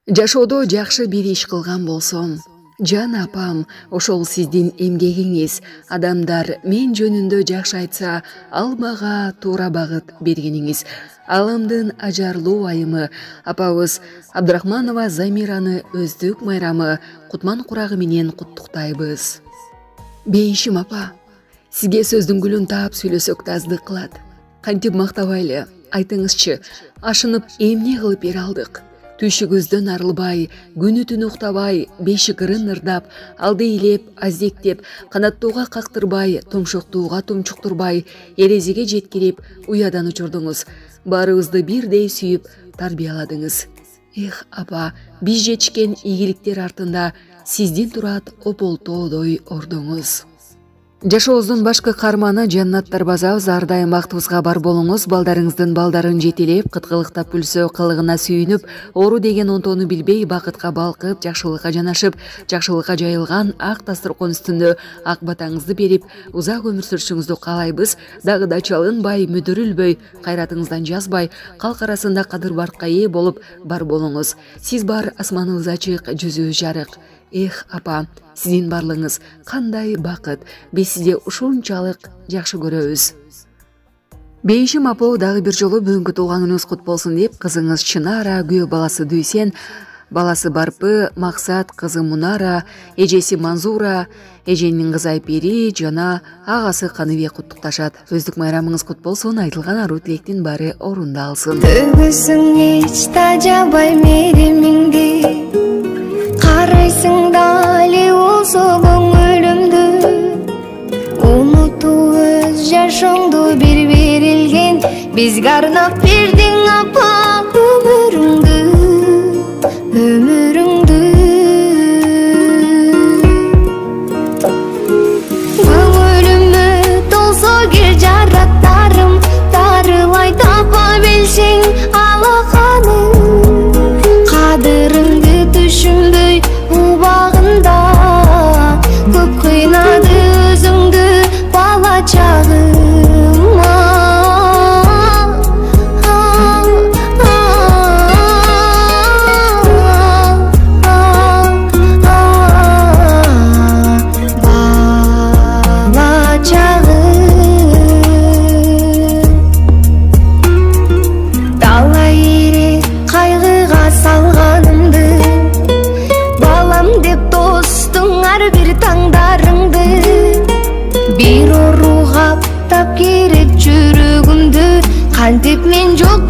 Жашоодо жакшы бир иш кылган болсом, жан апам, ошол сиздин эмгегиңиз, адамдар мен жөнүндө жакшы айтса, ал мага туура багыт бергениңиз, аламдын ажарлуу айымы, апабыз Абдрахманова Замираны өздүк майрамы Кутман курагы менен куттуктайбыз. Бейишим апа, сизге сөздүн гүлүн таап сүйлөсөк да аздык кылат. Кантип мактабайлы, айтыңызчы, ашынып эмне кылып бере алдык? Түшүгүздөн арылбай, күнү түнү уктабай, бешикырын ырдап, алды илеп, аздектеп, канаттууга кактырбай, тумшуктууга тумчуктурбай, эрезиге жеткирип, уядан учурдуңуз. Баарыбызды бирдей сүйүп, тарбияладыңыз. Эх, апа, биз жетишкен ийгиликтер артында сиздин турат ополтоодой ордуңуз. Жашообуздун башкы каарманы Жаннат Тарбазабыз, ар дайым бактыбызга бар болуңуз, балдарыңыздын балдарын жетелеп, кыткылыктап күлсө кылыгына сүйүнүп, оору деген онтоону билбей, бакытка балкып, жакшылыкка жанашып, жакшылыкка жайылган ак дасторкон үстүндө ак батаңызды берип, узак өмүр сүрүшүңүздү каалайбыз. Дагы да чалынбай, мүдүрүлбөй, кайратыңыздан жазбай, калк арасында кадыр баркка ээ болуп бар болуңуз. Сиз бар, асманыбыз ачык, жүзүбүз жарык. Эх, апа, сиздин барлыгыңыз кандай бакыт, биз сизди ушунчалык жакшы көрөбүз. Бейишим апа, дагы бир жолу бүгүнкү туулган күнүңүз кут болсун деп, кызыңыз Чынара, күйөө баласы Дүйсен, баласы Барпы, Максат, кызы Мунара, эжеси Манзура, эженин кызы Айпери жана агасы Каныбек куттукташат. Өздүк майрамыңыз кут болсун, айтылган аруу тилектин баары орундалсын. Төгүсүң эч тажабай меримиңди, карайсың дали болсо көңүлүмдү, унутуп өз жашоңду бир берилген, бизге арнап бердиң апа өмүрүңдү, өмүрүңдү. Көңүлүмө толсо кел жараттарым, дарылай тапа билсең алаканым, кадырыңды түшүнбөй убагында, көп кыйнады өзүңдү бала чагыма. Бала чагым талай ири кайгыга салганымды, балам деп достуң ар бир таңдарыңды, бир ору каптап керет жүрөгүмдү, кантип мен жок